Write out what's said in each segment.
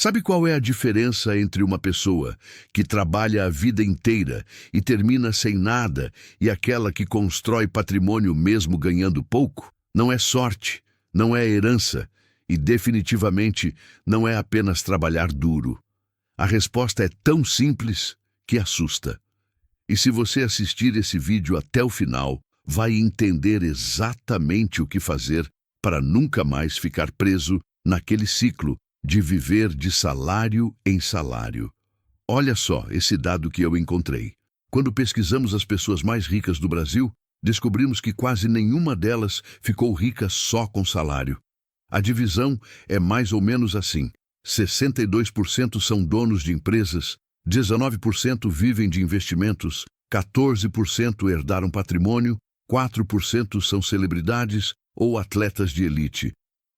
Sabe qual é a diferença entre uma pessoa que trabalha a vida inteira e termina sem nada e aquela que constrói patrimônio mesmo ganhando pouco? Não é sorte, não é herança e definitivamente não é apenas trabalhar duro. A resposta é tão simples que assusta. E se você assistir esse vídeo até o final, vai entender exatamente o que fazer para nunca mais ficar preso naquele ciclo de viver de salário em salário. Olha só esse dado que eu encontrei. Quando pesquisamos as pessoas mais ricas do Brasil, descobrimos que quase nenhuma delas ficou rica só com salário. A divisão é mais ou menos assim: 62% são donos de empresas, 19% vivem de investimentos, 14% herdaram patrimônio, 4% são celebridades ou atletas de elite.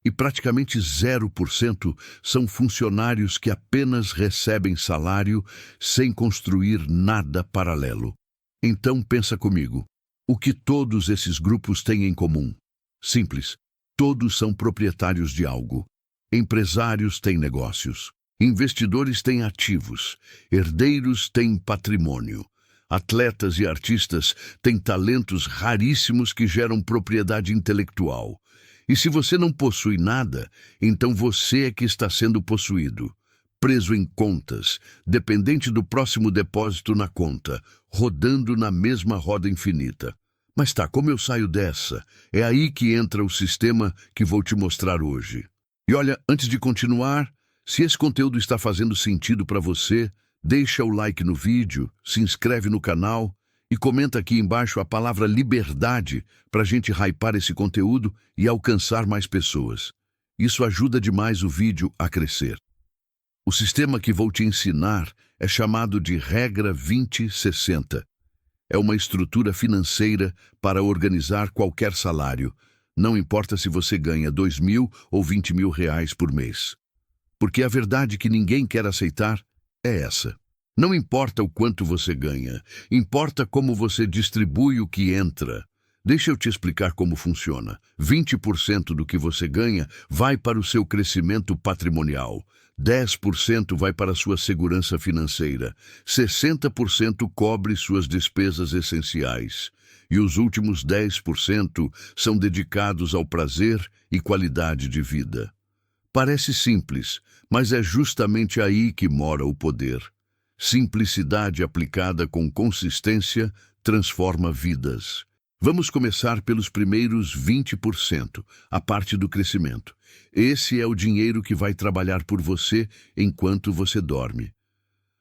E praticamente 0% são funcionários que apenas recebem salário sem construir nada paralelo. Então pensa comigo, o que todos esses grupos têm em comum? Simples, todos são proprietários de algo. Empresários têm negócios, investidores têm ativos, herdeiros têm patrimônio. Atletas e artistas têm talentos raríssimos que geram propriedade intelectual. E se você não possui nada, então você é que está sendo possuído, preso em contas, dependente do próximo depósito na conta, rodando na mesma roda infinita. Mas tá, como eu saio dessa? É aí que entra o sistema que vou te mostrar hoje. E olha, antes de continuar, se esse conteúdo está fazendo sentido para você, deixa o like no vídeo, se inscreve no canal e comenta aqui embaixo a palavra liberdade para a gente hypar esse conteúdo e alcançar mais pessoas. Isso ajuda demais o vídeo a crescer. O sistema que vou te ensinar é chamado de Regra 2060. É uma estrutura financeira para organizar qualquer salário, não importa se você ganha 2.000 ou 20.000 reais por mês. Porque a verdade que ninguém quer aceitar é essa. Não importa o quanto você ganha, importa como você distribui o que entra. Deixa eu te explicar como funciona. 20% do que você ganha vai para o seu crescimento patrimonial, 10% vai para a sua segurança financeira, 60% cobre suas despesas essenciais, e os últimos 10% são dedicados ao prazer e qualidade de vida. Parece simples, mas é justamente aí que mora o poder. Simplicidade aplicada com consistência transforma vidas. Vamos começar pelos primeiros 20%, a parte do crescimento. Esse é o dinheiro que vai trabalhar por você enquanto você dorme.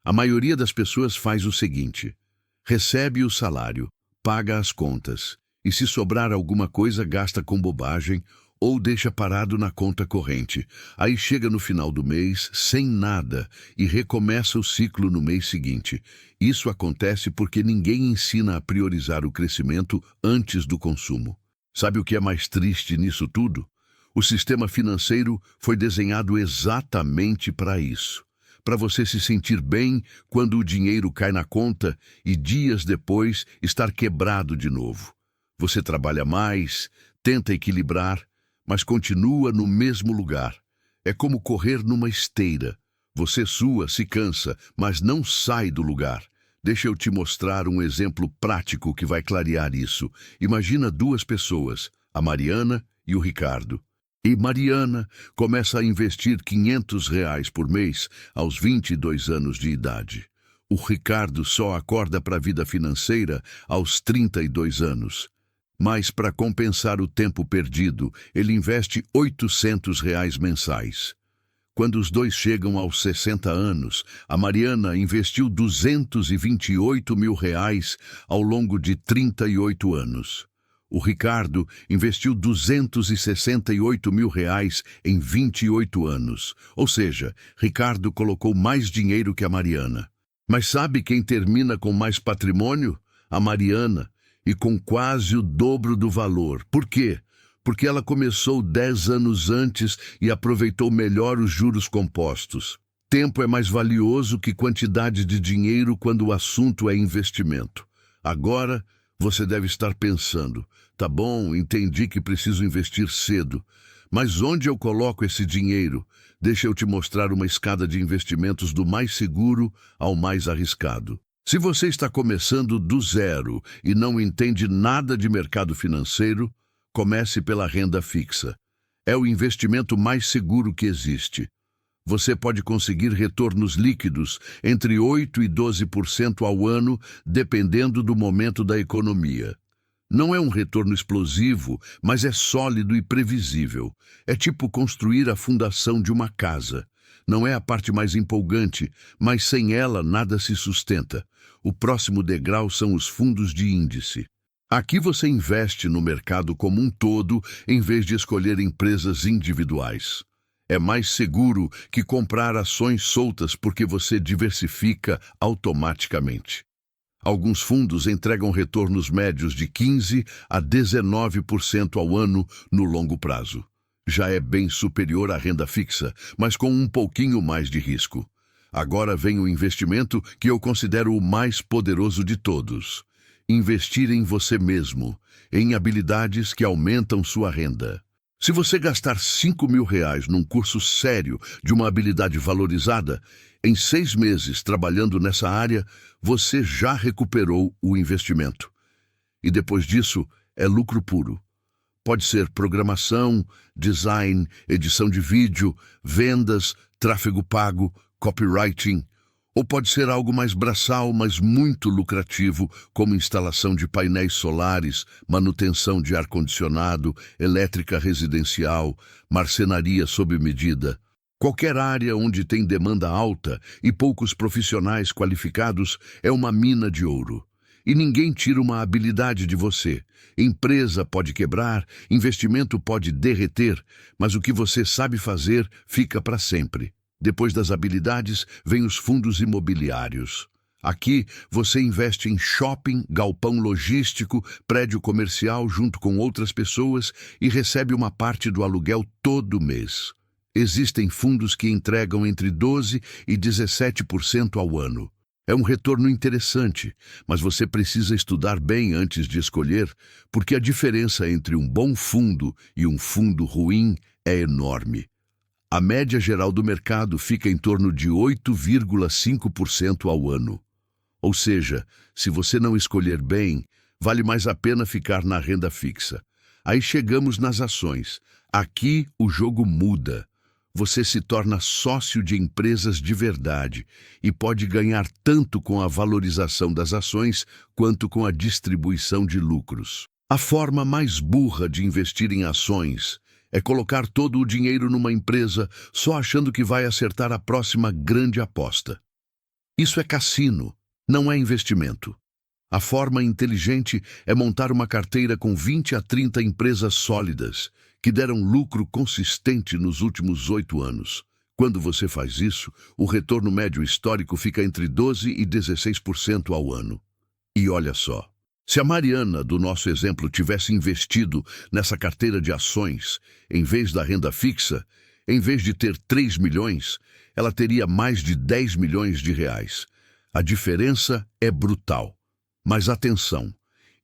A maioria das pessoas faz o seguinte: recebe o salário, paga as contas, e se sobrar alguma coisa gasta com bobagem ou deixa parado na conta corrente. Aí chega no final do mês sem nada e recomeça o ciclo no mês seguinte. Isso acontece porque ninguém ensina a priorizar o crescimento antes do consumo. Sabe o que é mais triste nisso tudo? O sistema financeiro foi desenhado exatamente para isso. Para você se sentir bem quando o dinheiro cai na conta e dias depois estar quebrado de novo. Você trabalha mais, tenta equilibrar, mas continua no mesmo lugar. É como correr numa esteira. Você sua, se cansa, mas não sai do lugar. Deixa eu te mostrar um exemplo prático que vai clarear isso. Imagina duas pessoas, a Mariana e o Ricardo. E Mariana começa a investir R$ 500 por mês aos 22 anos de idade. O Ricardo só acorda para a vida financeira aos 32 anos. Mas para compensar o tempo perdido, ele investe R$ 800 mensais. Quando os dois chegam aos 60 anos, a Mariana investiu R$ 228 mil ao longo de 38 anos. O Ricardo investiu R$ 268 mil em 28 anos. Ou seja, Ricardo colocou mais dinheiro que a Mariana. Mas sabe quem termina com mais patrimônio? A Mariana. E com quase o dobro do valor. Por quê? Porque ela começou 10 anos antes e aproveitou melhor os juros compostos. Tempo é mais valioso que quantidade de dinheiro quando o assunto é investimento. Agora, você deve estar pensando, tá bom, entendi que preciso investir cedo, Mas onde eu coloco esse dinheiro? Deixa eu te mostrar uma escada de investimentos do mais seguro ao mais arriscado. Se você está começando do zero e não entende nada de mercado financeiro, comece pela renda fixa. É o investimento mais seguro que existe. Você pode conseguir retornos líquidos entre 8% e 12% ao ano, dependendo do momento da economia. Não é um retorno explosivo, mas é sólido e previsível. É tipo construir a fundação de uma casa. Não é a parte mais empolgante, mas sem ela nada se sustenta. O próximo degrau são os fundos de índice. Aqui você investe no mercado como um todo, em vez de escolher empresas individuais. É mais seguro que comprar ações soltas porque você diversifica automaticamente. Alguns fundos entregam retornos médios de 15% a 19% ao ano no longo prazo. Já é bem superior à renda fixa, mas com um pouquinho mais de risco. Agora vem o investimento que eu considero o mais poderoso de todos. Investir em você mesmo, em habilidades que aumentam sua renda. Se você gastar R$ 5.000 num curso sério de uma habilidade valorizada, em 6 meses trabalhando nessa área, você já recuperou o investimento. E depois disso, é lucro puro. Pode ser programação, design, edição de vídeo, vendas, tráfego pago, copywriting. Ou pode ser algo mais braçal, mas muito lucrativo, como instalação de painéis solares, manutenção de ar-condicionado, elétrica residencial, marcenaria sob medida. Qualquer área onde tem demanda alta e poucos profissionais qualificados é uma mina de ouro. E ninguém tira uma habilidade de você. Empresa pode quebrar, investimento pode derreter, mas o que você sabe fazer fica para sempre. Depois das habilidades, vem os fundos imobiliários. Aqui, você investe em shopping, galpão logístico, prédio comercial junto com outras pessoas e recebe uma parte do aluguel todo mês. Existem fundos que entregam entre 12% e 17% ao ano. É um retorno interessante, mas você precisa estudar bem antes de escolher, porque a diferença entre um bom fundo e um fundo ruim é enorme. A média geral do mercado fica em torno de 8,5% ao ano. Ou seja, se você não escolher bem, vale mais a pena ficar na renda fixa. Aí chegamos nas ações. Aqui o jogo muda. Você se torna sócio de empresas de verdade e pode ganhar tanto com a valorização das ações quanto com a distribuição de lucros. A forma mais burra de investir em ações é colocar todo o dinheiro numa empresa só achando que vai acertar a próxima grande aposta. Isso é cassino, não é investimento. A forma inteligente é montar uma carteira com 20 a 30 empresas sólidas, que deram lucro consistente nos últimos 8 anos. Quando você faz isso, o retorno médio histórico fica entre 12% e 16% ao ano. E olha só, se a Mariana, do nosso exemplo, tivesse investido nessa carteira de ações, em vez da renda fixa, em vez de ter 3 milhões, ela teria mais de 10 milhões de reais. A diferença é brutal. Mas atenção,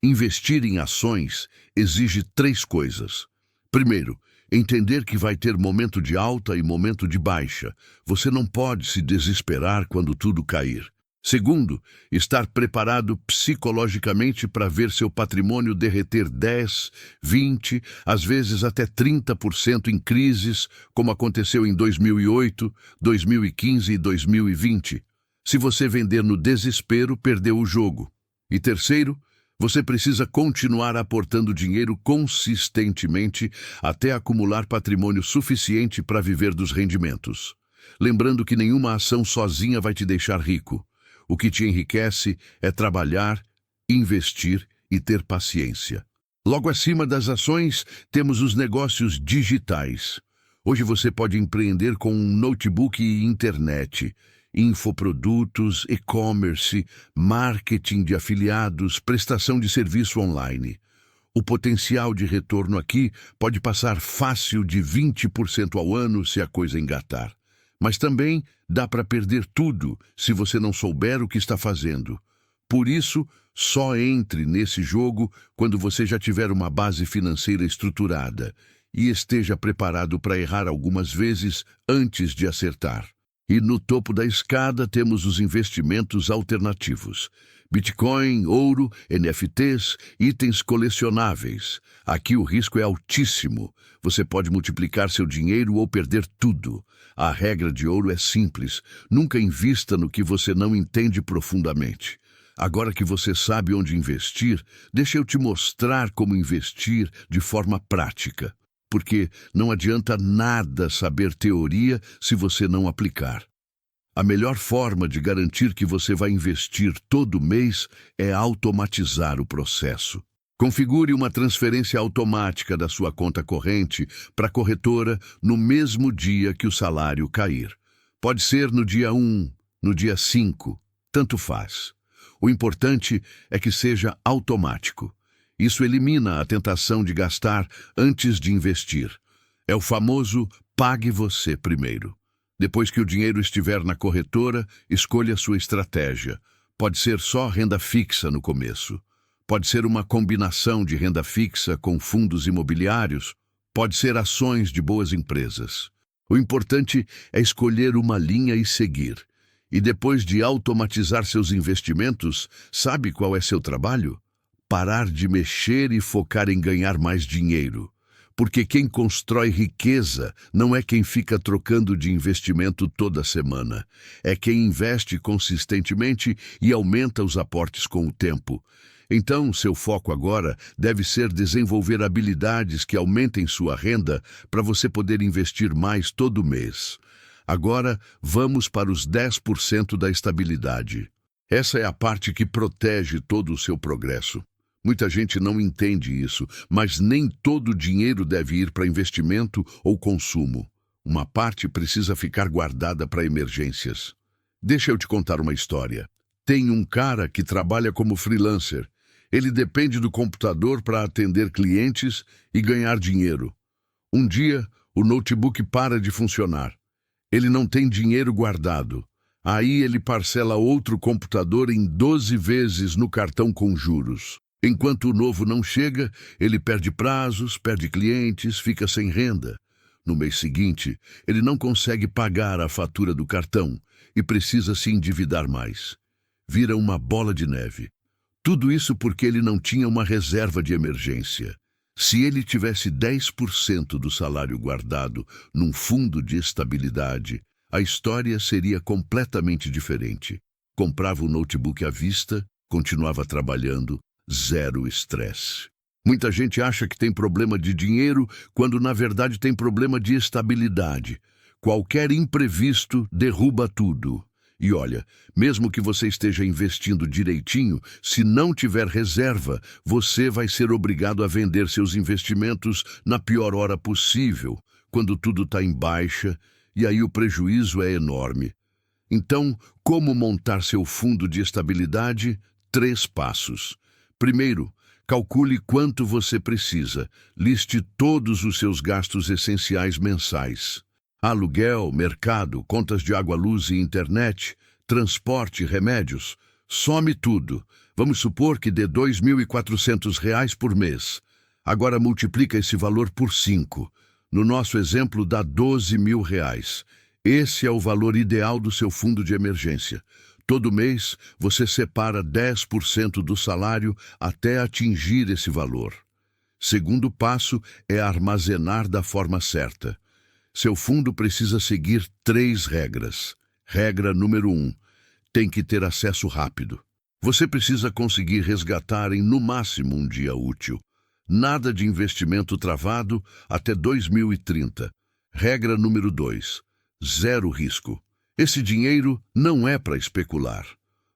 investir em ações exige 3 coisas. Primeiro, entender que vai ter momento de alta e momento de baixa. Você não pode se desesperar quando tudo cair. Segundo, estar preparado psicologicamente para ver seu patrimônio derreter 10, 20, às vezes até 30% em crises, como aconteceu em 2008, 2015 e 2020. Se você vender no desespero, perdeu o jogo. E terceiro, você precisa continuar aportando dinheiro consistentemente até acumular patrimônio suficiente para viver dos rendimentos. Lembrando que nenhuma ação sozinha vai te deixar rico. O que te enriquece é trabalhar, investir e ter paciência. Logo acima das ações, temos os negócios digitais. Hoje você pode empreender com um notebook e internet, infoprodutos, e-commerce, marketing de afiliados, prestação de serviço online. O potencial de retorno aqui pode passar fácil de 20% ao ano se a coisa engatar. Mas também dá para perder tudo se você não souber o que está fazendo. Por isso, só entre nesse jogo quando você já tiver uma base financeira estruturada. e esteja preparado para errar algumas vezes antes de acertar. E no topo da escada temos os investimentos alternativos. Bitcoin, ouro, NFTs, itens colecionáveis. Aqui o risco é altíssimo. Você pode multiplicar seu dinheiro ou perder tudo. A regra de ouro é simples. Nunca invista no que você não entende profundamente. Agora que você sabe onde investir, deixa eu te mostrar como investir de forma prática. Porque não adianta nada saber teoria se você não aplicar. A melhor forma de garantir que você vai investir todo mês é automatizar o processo. Configure uma transferência automática da sua conta corrente para a corretora no mesmo dia que o salário cair. Pode ser no dia 1, no dia 5, tanto faz. O importante é que seja automático. Isso elimina a tentação de gastar antes de investir. É o famoso pague você primeiro. Depois que o dinheiro estiver na corretora, escolha sua estratégia. Pode ser só renda fixa no começo. Pode ser uma combinação de renda fixa com fundos imobiliários. Pode ser ações de boas empresas. O importante é escolher uma linha e seguir. E depois de automatizar seus investimentos, sabe qual é seu trabalho? Parar de mexer e focar em ganhar mais dinheiro. Porque quem constrói riqueza não é quem fica trocando de investimento toda semana. É quem investe consistentemente e aumenta os aportes com o tempo. Então, seu foco agora deve ser desenvolver habilidades que aumentem sua renda para você poder investir mais todo mês. Agora, vamos para os 10% da estabilidade. Essa é a parte que protege todo o seu progresso. Muita gente não entende isso, mas nem todo o dinheiro deve ir para investimento ou consumo. Uma parte precisa ficar guardada para emergências. Deixa eu te contar uma história. Tem um cara que trabalha como freelancer. Ele depende do computador para atender clientes e ganhar dinheiro. Um dia, o notebook para de funcionar. Ele não tem dinheiro guardado. Aí ele parcela outro computador em 12 vezes no cartão com juros. Enquanto o novo não chega, ele perde prazos, perde clientes, fica sem renda. No mês seguinte, ele não consegue pagar a fatura do cartão e precisa se endividar mais. Vira uma bola de neve. Tudo isso porque ele não tinha uma reserva de emergência. Se ele tivesse 10% do salário guardado num fundo de estabilidade, a história seria completamente diferente. Comprava o notebook à vista, continuava trabalhando, zero estresse. Muita gente acha que tem problema de dinheiro quando na verdade tem problema de estabilidade. Qualquer imprevisto derruba tudo. E olha, mesmo que você esteja investindo direitinho, se não tiver reserva, você vai ser obrigado a vender seus investimentos na pior hora possível, quando tudo está em baixa, e aí o prejuízo é enorme. Então, como montar seu fundo de estabilidade? 3 passos. Primeiro, calcule quanto você precisa. Liste todos os seus gastos essenciais mensais. Aluguel, mercado, contas de água, luz e internet, transporte, remédios. Some tudo. Vamos supor que dê R$ 2.400 por mês. Agora multiplica esse valor por 5. No nosso exemplo, dá R$ 12.000. Esse é o valor ideal do seu fundo de emergência. Todo mês, você separa 10% do salário até atingir esse valor. Segundo passo é armazenar da forma certa. Seu fundo precisa seguir 3 regras. Regra número 1. Tem que ter acesso rápido. Você precisa conseguir resgatar em no máximo um dia útil. Nada de investimento travado até 2030. Regra número 2. Zero risco. Esse dinheiro não é para especular.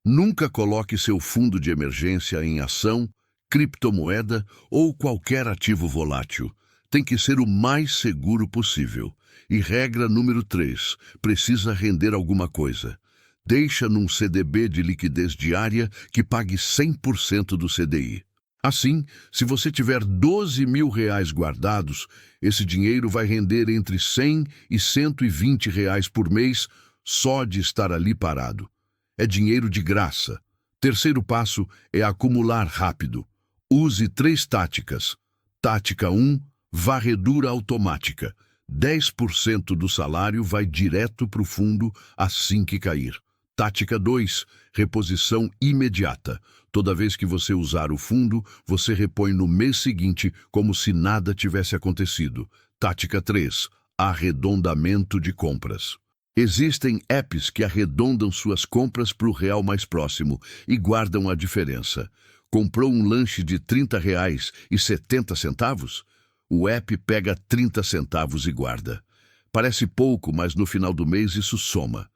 Nunca coloque seu fundo de emergência em ação, criptomoeda ou qualquer ativo volátil. Tem que ser o mais seguro possível. E regra número 3, precisa render alguma coisa. Deixa num CDB de liquidez diária que pague 100% do CDI. Assim, se você tiver R$ 12.000 guardados, esse dinheiro vai render entre R$ 100 e R$ 120 por mês só de estar ali parado. É dinheiro de graça. Terceiro passo é acumular rápido. Use 3 táticas. Tática 1, Varredura automática. 10% do salário vai direto para o fundo assim que cair. Tática 2. Reposição imediata. Toda vez que você usar o fundo, você repõe no mês seguinte como se nada tivesse acontecido. Tática 3. Arredondamento de compras. Existem apps que arredondam suas compras para o real mais próximo e guardam a diferença. Comprou um lanche de R$ 30,70? O app pega 30 centavos e guarda. Parece pouco, mas no final do mês isso soma.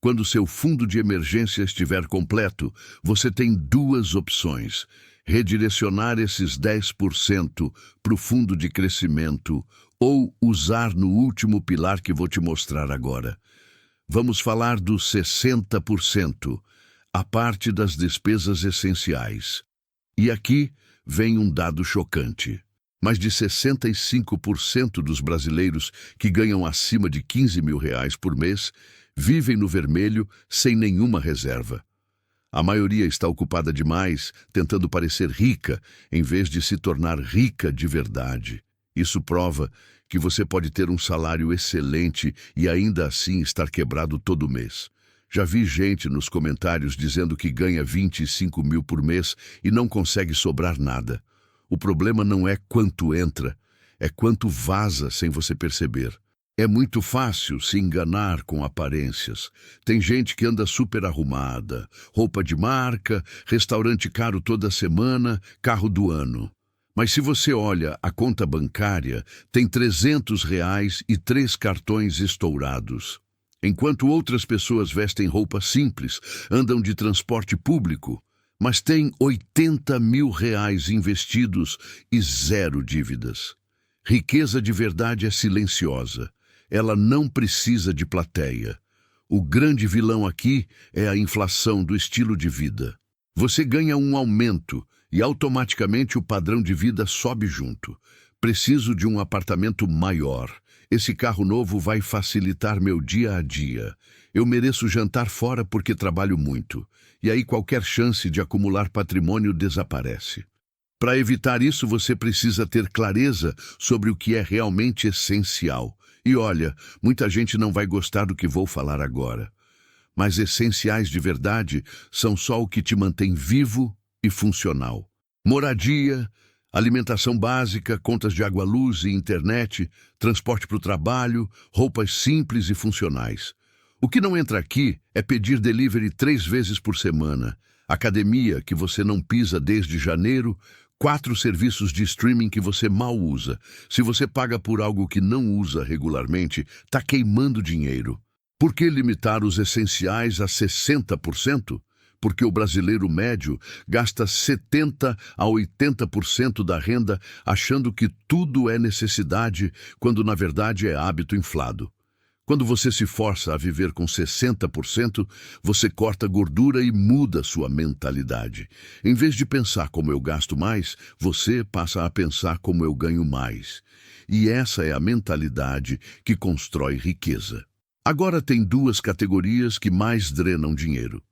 Quando seu fundo de emergência estiver completo, você tem duas opções: redirecionar esses 10% para o fundo de crescimento ou usar no último pilar que vou te mostrar agora. Vamos falar dos 60%, a parte das despesas essenciais. E aqui vem um dado chocante. Mais de 65% dos brasileiros que ganham acima de R$ 15.000 por mês vivem no vermelho sem nenhuma reserva. A maioria está ocupada demais, tentando parecer rica, em vez de se tornar rica de verdade. Isso prova que você pode ter um salário excelente e ainda assim estar quebrado todo mês. Já vi gente nos comentários dizendo que ganha 25 mil por mês e não consegue sobrar nada. O problema não é quanto entra, é quanto vaza sem você perceber. É muito fácil se enganar com aparências. Tem gente que anda super arrumada, roupa de marca, restaurante caro toda semana, carro do ano. Mas se você olha a conta bancária, tem R$ 300 e 3 cartões estourados. Enquanto outras pessoas vestem roupa simples, andam de transporte público, mas têm R$ 80 mil investidos e zero dívidas. Riqueza de verdade é silenciosa. Ela não precisa de plateia. O grande vilão aqui é a inflação do estilo de vida. Você ganha um aumento e automaticamente o padrão de vida sobe junto. Preciso de um apartamento maior. Esse carro novo vai facilitar meu dia a dia. Eu mereço jantar fora porque trabalho muito. E aí qualquer chance de acumular patrimônio desaparece. Para evitar isso, você precisa ter clareza sobre o que é realmente essencial. E olha, muita gente não vai gostar do que vou falar agora. Mas essenciais de verdade são só o que te mantém vivo e funcional. Moradia, alimentação básica, contas de água, luz e internet, transporte para o trabalho, roupas simples e funcionais. O que não entra aqui é pedir delivery 3 vezes por semana, academia que você não pisa desde janeiro, 4 serviços de streaming que você mal usa. Se você paga por algo que não usa regularmente, está queimando dinheiro. Por que limitar os essenciais a 60%? Porque o brasileiro médio gasta 70% a 80% da renda achando que tudo é necessidade, quando na verdade é hábito inflado. Quando você se força a viver com 60%, você corta gordura e muda sua mentalidade. Em vez de pensar como eu gasto mais, você passa a pensar como eu ganho mais. E essa é a mentalidade que constrói riqueza. Agora tem 2 categorias que mais drenam dinheiro: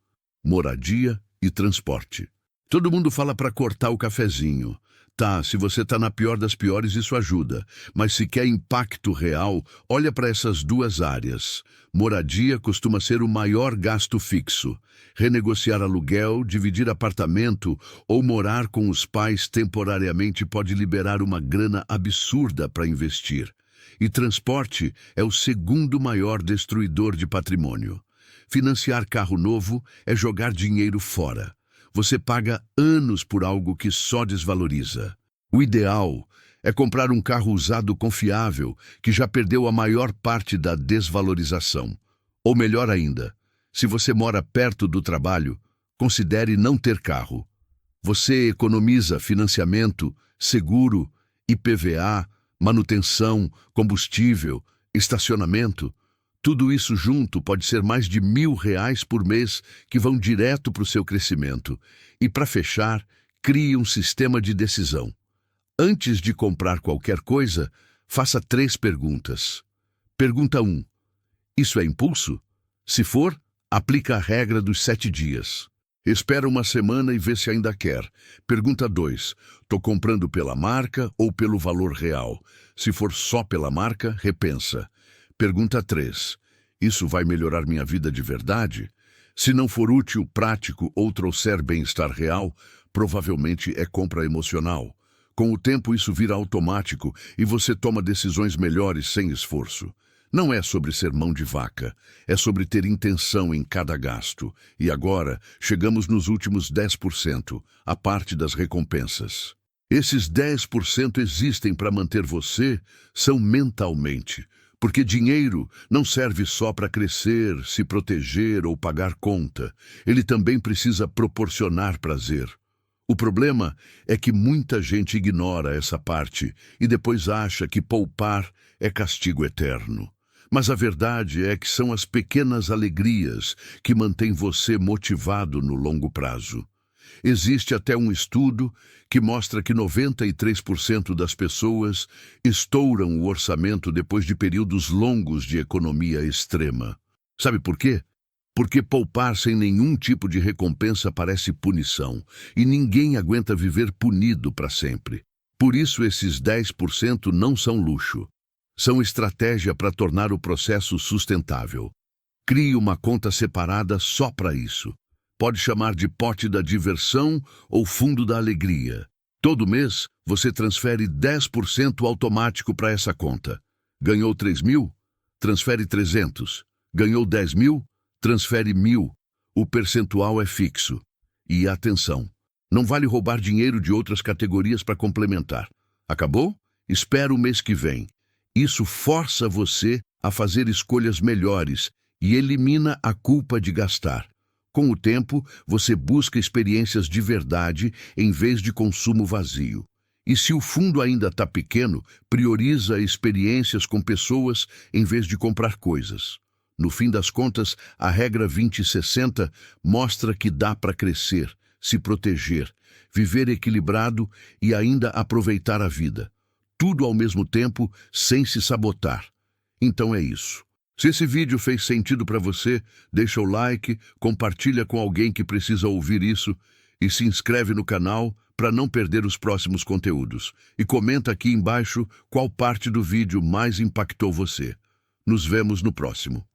moradia e transporte. Todo mundo fala para cortar o cafezinho. Tá, se você tá na pior das piores, isso ajuda. Mas se quer impacto real, olha para essas 2 áreas. Moradia costuma ser o maior gasto fixo. Renegociar aluguel, dividir apartamento ou morar com os pais temporariamente pode liberar uma grana absurda para investir. E transporte é o segundo maior destruidor de patrimônio. Financiar carro novo é jogar dinheiro fora. Você paga anos por algo que só desvaloriza. O ideal é comprar um carro usado confiável, que já perdeu a maior parte da desvalorização. Ou melhor ainda, se você mora perto do trabalho, considere não ter carro. Você economiza financiamento, seguro, IPVA, manutenção, combustível, estacionamento. Tudo isso junto pode ser mais de R$ 1.000 por mês que vão direto para o seu crescimento. E para fechar, crie um sistema de decisão. Antes de comprar qualquer coisa, faça 3 perguntas. Pergunta 1. Isso é impulso? Se for, aplica a regra dos 7 dias. Espera uma semana e vê se ainda quer. Pergunta 2. Tô comprando pela marca ou pelo valor real? Se for só pela marca, repensa. Pergunta 3. Isso vai melhorar minha vida de verdade? Se não for útil, prático ou trouxer bem-estar real, provavelmente é compra emocional. Com o tempo isso vira automático e você toma decisões melhores sem esforço. Não é sobre ser mão de vaca, é sobre ter intenção em cada gasto. E agora, chegamos nos últimos 10%, a parte das recompensas. Esses 10% existem para manter você são mentalmente, porque dinheiro não serve só para crescer, se proteger ou pagar conta. Ele também precisa proporcionar prazer. O problema é que muita gente ignora essa parte e depois acha que poupar é castigo eterno. Mas a verdade é que são as pequenas alegrias que mantêm você motivado no longo prazo. Existe até um estudo que mostra que 93% das pessoas estouram o orçamento depois de períodos longos de economia extrema. Sabe por quê? Porque poupar sem nenhum tipo de recompensa parece punição, e ninguém aguenta viver punido para sempre. Por isso esses 10% não são luxo. São estratégia para tornar o processo sustentável. Crie uma conta separada só para isso. Pode chamar de pote da diversão ou fundo da alegria. Todo mês, você transfere 10% automático para essa conta. Ganhou 3.000? Transfere 300. Ganhou 10.000? Transfere 1.000. O percentual é fixo. E atenção, não vale roubar dinheiro de outras categorias para complementar. Acabou? Espera o mês que vem. Isso força você a fazer escolhas melhores e elimina a culpa de gastar. Com o tempo, você busca experiências de verdade em vez de consumo vazio. E se o fundo ainda está pequeno, prioriza experiências com pessoas em vez de comprar coisas. No fim das contas, a regra 20-60 mostra que dá para crescer, se proteger, viver equilibrado e ainda aproveitar a vida. Tudo ao mesmo tempo, sem se sabotar. Então é isso. Se esse vídeo fez sentido para você, deixa o like, compartilha com alguém que precisa ouvir isso e se inscreve no canal para não perder os próximos conteúdos. E comenta aqui embaixo qual parte do vídeo mais impactou você. Nos vemos no próximo.